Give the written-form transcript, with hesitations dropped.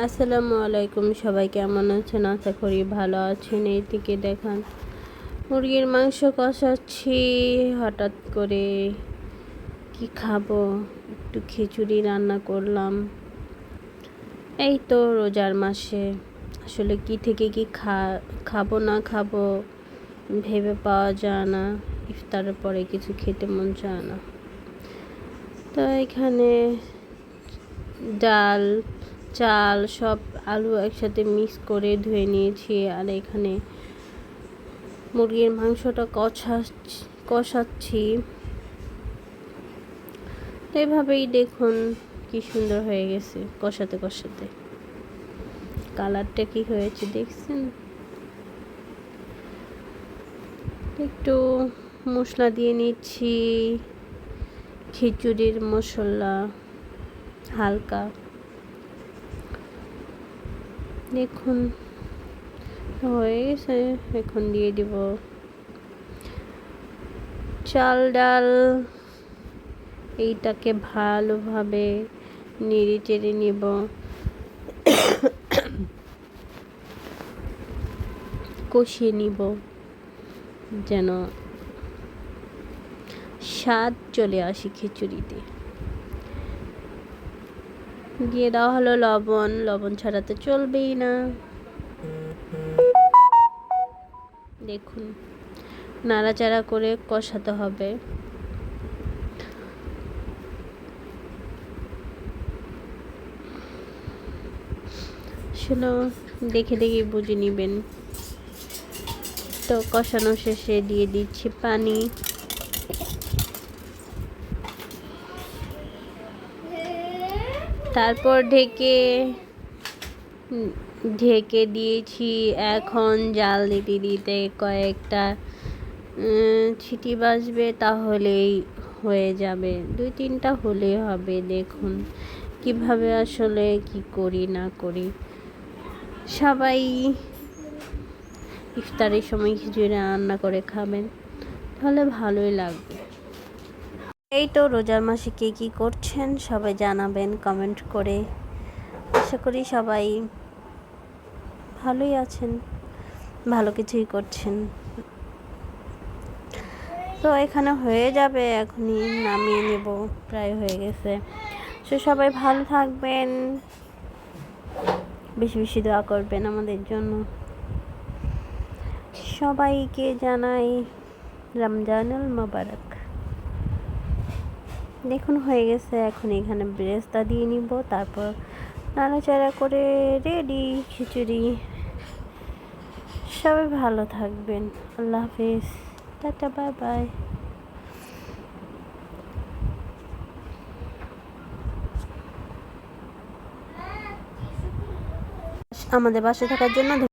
আসসালামু আলাইকুম, সবাই কেমন আছেন? আশা করি ভালো আছেন। এইদিকে দেখান মুরগির মাংস কষাচ্ছি। হঠাৎ করে কি খাবো, একটু খিচুড়ি রান্না করলাম। এই তো রোজার মাসে আসলে কি থেকে কি খাবো না খাবো ভেবে পাওয়া যায় না। ইফতারের পরে কিছু খেতে মন চায় না। তো এখানে ডাল, চাল, সব আলু একসাথে মিক্স করে ধুয়ে নিয়েছি। আর এখানে মুরগির মাংসটা কষাচ্ছি। তো এভাবেই দেখুন কি সুন্দর হয়ে গেছে। কষাতে কষাতে কালারটা কি হয়েছে দেখছেন? একটু মশলা দিয়ে নিচ্ছি, খিচুড়ির মশলা হালকা। দেখুন হয়ে গেছে। এখন দিয়ে দিব চাল ডাল। এইটাকে ভালোভাবে নেড়ে চেড়ে নিব। কষিয়ে নিব যেন স্বাদ চলে আসে খিচুড়িতে। দিয়ে দেওয়া হলো লবণ। লবণ ছাড়া তো চলবেই না। দেখুন নাড়াচাড়া করে কষাতে হবে। শুনো, দেখে দেখে বুঝে নিবেন। তো কষানো শেষে দিয়ে দিচ্ছি পানি। তারপর ঢেকে দিয়েছি। এখন জাল দিতে দিতে কয়েকটা ছিটি বাজবে, তাহলেই হয়ে যাবে। 2-3টা হলেই হবে। দেখুন কিভাবে আসলে কি করি না করি। সবাই ইফতারের সময় খিচুড়ি রান্না করে খাবেন, তাহলে ভালোই লাগবে। এই তো রোজার মাসে কে কী করছেন সবাই জানাবেন কমেন্ট করে। আশা করি সবাই ভালোই আছেন, ভালো কিছুই করছেন। তো এখানে হয়ে যাবে, এখনই নামিয়ে নেব, প্রায় হয়ে গেছে। তো সবাই ভালো থাকবেন, বেশি বেশি দোয়া করবেন আমাদের জন্য। সবাইকে জানাই রমজানুল মোবারক। দেখুন হয়ে গেছে। এখন এখানে বেরেস্তা দিয়ে নিব, তারপর নাড়াচাড়া করে রেডি খিচুড়ি। সবাই ভালো থাকবেন। আল্লাহ হাফেজ, টাটা, বাই বাই। আমাদের বাসায় থাকার জন্য